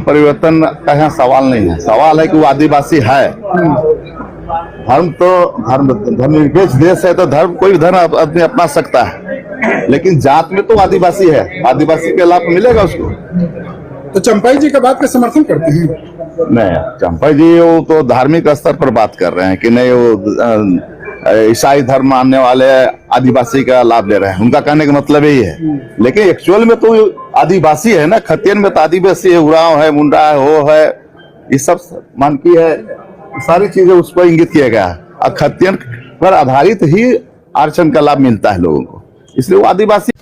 परिवर्तन का यहाँ सवाल नहीं है। सवाल है कि वो आदिवासी है। धर्म तो धर्मनिरपेक्ष देश है, तो धर्म कोई भी धर्म आदमी अपना सकता है, लेकिन जात में तो आदिवासी है। आदिवासी के लाभ मिलेगा उसको। तो चंपाई जी का बात का समर्थन करते हैं? नहीं, चंपा जी वो तो धार्मिक स्तर पर बात कर रहे हैं कि नहीं, वो ईसाई धर्म मानने वाले आदिवासी का लाभ ले रहे हैं। उनका कहने का मतलब यही है, लेकिन एक्चुअल में तो आदिवासी है ना। खतियन में तो आदिवासी है, उरांव है, मुंडा है, हो है, ये सब मानकी है, सारी चीजें उस पर इंगित किया गया है। और खतियन पर आधारित ही आरक्षण का लाभ मिलता है लोगों को, इसलिए वो आदिवासी।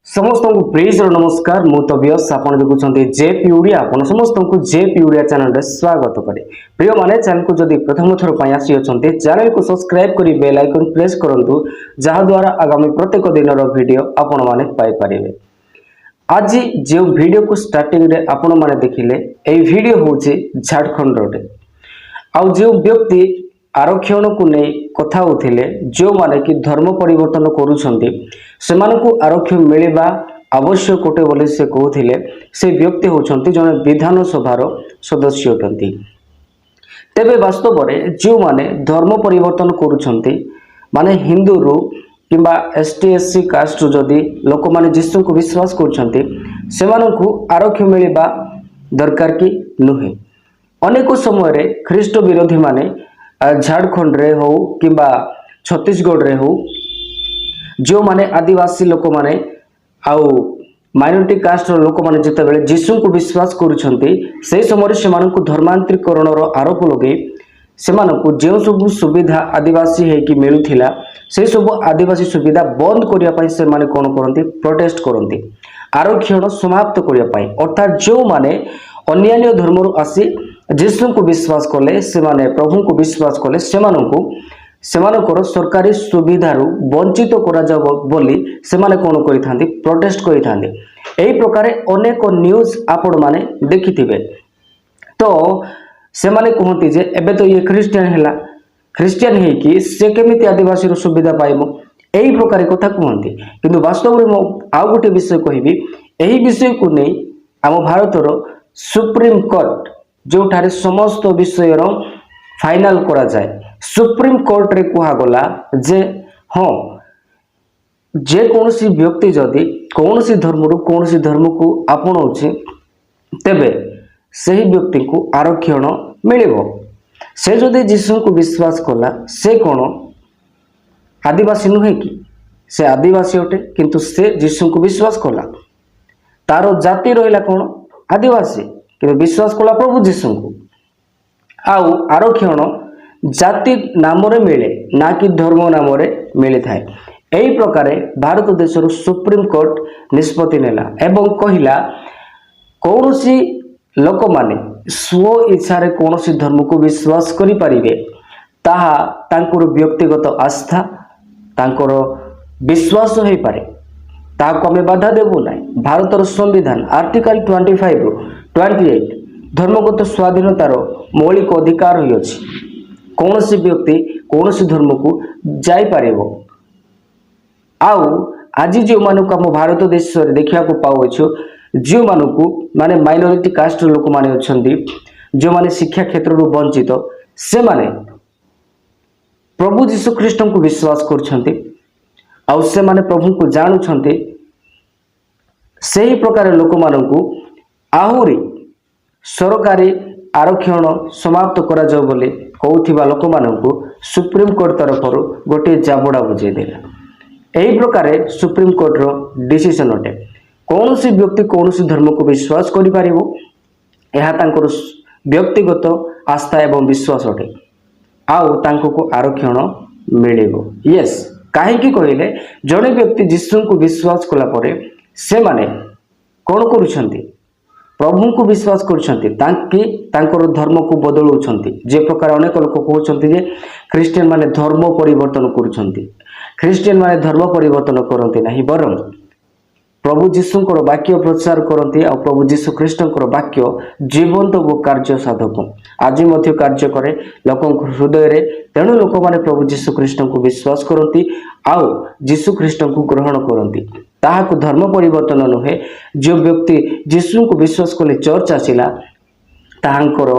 समस्त को प्रेज और नमस्कार। मु तबियस आपण देखुछन्ते जेपी ओडिया। आपण समस्त को जेपी ओडिया चैनल रे स्वागत करे। प्रिय माने चैनल को जदि प्रथम थर पय आसी अछन्ते चैनल को सब्सक्राइब करी बेल आइकन प्रेस करंतु, जहा द्वारा आगामी प्रत्येक दिन रो वीडियो आपण माने पाई परिबे। आज जे वीडियो को स्टार्टिंग रे आपण माने देखिले, एई वीडियो होचे झारखंड रोटे। आ जो व्यक्ति आरक्षण को नहीं कथा होथिले, जो माने कि धर्म परिवर्तन करूछन्ती, सेमानकु आरक्षण मिलिबा आवश्यक कोटे बोले से कहथिले। से व्यक्ति होछन्ती जने विधानसभार सदस्य होतन्ती। तेबे वास्तव में जो माने धर्म परिवर्तन करूछन्ती, माने हिंदू रु किंबा एसटी एससी कास्ट रु जदि लोक माने जिसु को विश्वास करूछन्ती, सेमानकु आरक्षण मिलिबा दरकार कि नुहे। अनेक समय रे ख्रीष्ट विरोधी माने झारखंड रे हो किंबा छत्तीसगढ़ रे हो, जो माने आदिवासी लोक माने आउ माइनॉरिटी कास्ट लोक माने जिते बेले जीसु को विश्वास करूछन्ती, से समय से मानकु धर्मांतरीकरण रो आरोप लगे से मानकु जे सब सुविधा आदिवासी है कि मिलुथिला, से सब आदिवासी सुविधा बंद करिया पई से माने कोन करंती, प्रोटेस्ट करंती, आरक्षण समाप्त करिया पई। अर्थात जो माने अन्य धर्म रु आसी जीसु को विश्वास कले, से माने प्रभु को विश्वास कले, से मानकु सेमानकर सरकारी सुविधारु वंचित करा जाबो बोली से माने कोन करिथांती, प्रोटेस्ट करिथांती। एही प्रकारे अनेक न्यूज आपण माने देखिथिबे। तो से माने कहंती जे एबे तो ये क्रिश्चियन हैला, क्रिश्चियन है कि से केमिति आदिवासी रो सुविधा पाइबो, एही प्रकारे कथा कहंती। किंतु वास्तव रे आउ गोटे विषय कहिबी। एही विषय को नै हम भारत रो सुप्रीम कोर्ट जो ठारे समस्त विषय रो फाइनल करा जाए, सुप्रीम कोर्ट रे कहा गला जे हाँ, जे कौनसी व्यक्ति जदि कौनसी धर्म रु कौनसी धर्म को आपणाउछि, तेबे सही व्यक्ति को आरक्षण मिलिबो। से जदि जीसु को विश्वास कला, से कोन आदिवासी नुहे कि? से आदिवासी अटे, किंतु से जीसु को विश्वास कला, तारो जाति रहिला कोन आदिवासी, किंतु विश्वास कला प्रभु जीसु को। आउ आरक्षण जाति नाम रे मिले, ना कि धर्म नाम रे मिली थाए। एही प्रकारे भारत देशर सुप्रीम कोर्ट निष्पत्ति नेला एवं कहिला कौनसी लोक माने स्व इच्छा रे कौनसी धर्म को विश्वास करि परिबे, ताहा तांकर व्यक्तिगत आस्था, तांकर विश्वास होई पारे, ताको हमें बाधा देबो नै। भारतर संविधान आर्टिकल 25 रु 28 धर्मगत स्वाधीनतार मौलिक अधिकार होई अछि। कौनसी व्यक्ति कौनसी धर्म को जाई पारेबो। आउ आज जो मानक हम भारत देश रे देखिया को पाउ अछि, जो मानक माने माइनॉरिटी कास्ट लोक माने अछंती, जो माने शिक्षा क्षेत्र रु वंचित, से माने प्रभु जीसु ख्रीष्ट को विश्वास करछंती, आउ से माने प्रभु को जानुछंती। सही प्रकार लोक मानकु आहुरी सरकारी आरक्षण समाप्त करा जाओ बोले कहउथिबा लोक मानकु सुप्रीम कोर्ट तरफरु गोटे जाबड़ा बुझे देला। एही प्रकारे सुप्रीम कोर्ट रो डिसीजन अटे। कौनसी व्यक्ति कौनसी धर्म को विश्वास करि पारिबो, एहा तांकर व्यक्तिगत आस्था एवं विश्वास अटे। आउ तांको को आरक्षण मिलिबो। यस, काहे कि कहिले जणे व्यक्ति जीसु को विश्वास कला परे से माने कोन करूछंती, प्रभु को विश्वास करछंती, तांकी तांकर धर्म को बदलुछंती। जे प्रकार अनेक लोक कहउछंती जे क्रिश्चियन माने धर्म परिवर्तन करूछंती, क्रिश्चियन माने धर्म परिवर्तन करंती नाही, बरं प्रभु जीशुंकर वाक्य प्रचार करती। आ प्रभु जीशु ख्रीष्टंकर वाक्य जीवंत वो कार्य साधक आज मध्य कार्य करे लोक हृदय रे। तेणु लोक माने प्रभु जीशु ख्रीष्ट को विश्वास करती, आउ जीशु ख्रीष्ट को ग्रहण करती। ତାହାକୁ ଧର୍ମ ପରିବର୍ତ୍ତନ ନୁହେଁ। ଯେଉଁ ବ୍ୟକ୍ତି ଯୀଶୁଙ୍କୁ ବିଶ୍ୱାସ କଲେ ଚର୍ଚ୍ଚ ଆସିଲା ତାହାଙ୍କର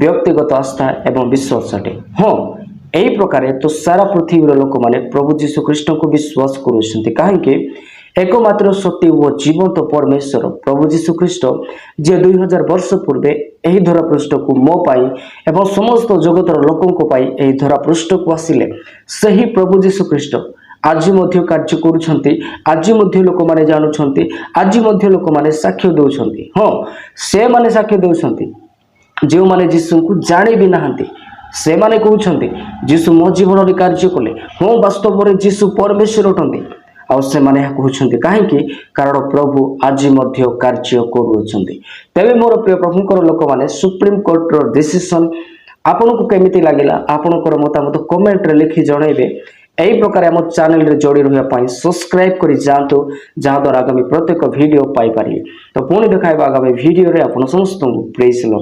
ବ୍ୟକ୍ତିଗତ ଆସ୍ଥା ଏବଂ ବିଶ୍ୱାସ ଅଟେ। ହଁ, ଏହି ପ୍ରକାରେ ତ ସାରା ପୃଥିବୀର ଲୋକମାନେ ପ୍ରଭୁ ଯୀଶୁ ଖ୍ରୀଷ୍ଟଙ୍କୁ ବିଶ୍ୱାସ କରୁଛନ୍ତି। କାହିଁକି? एकमात्र सत्य व जीवंत परमेश्वर प्रभु जीशु ख्रीस्ट जे 2000 वर्ष पूर्वे यही धरा पृष्ठ को मो पाई एवं समस्त जगतर लोकों पाई यही धरा पृष्ठ को आसिले सही प्रभु जीशु ख्रीस्ट आज मध्य कार्य करुछंती। आज मध्य लोक माने जानुछंती। आज मध्य लोक माने साक्ष्य देउछंती। हाँ, से माने साक्ष्य देउछंती जो माने जीशु को जाने भी नहांती से माने कहउछंती जीशु मो जीवन रे कार्य कले। हाँ, वास्तव में जीशु परमेश्वर अटंती आउ से माने कहउछंती काहेकि कारण प्रभु आज मध्य कार्य करुछंती। तबे मोर प्रिय प्रभुकर लोक माने सुप्रीम कोर्ट रो डिसीजन आपनको केमिति लागिला आपनकर मतामत कमेंट रे लिखि जणाइबे। एही प्रकार हम चैनल रे जोड़ी रहिया पई सब्सक्राइब करि जांतु जहां द्वारा आगामी प्रत्येक वीडियो पाई पारिबे। तो पुणी देखाइबा आगामी वीडियो रे आपन समस्त को प्रेज लो।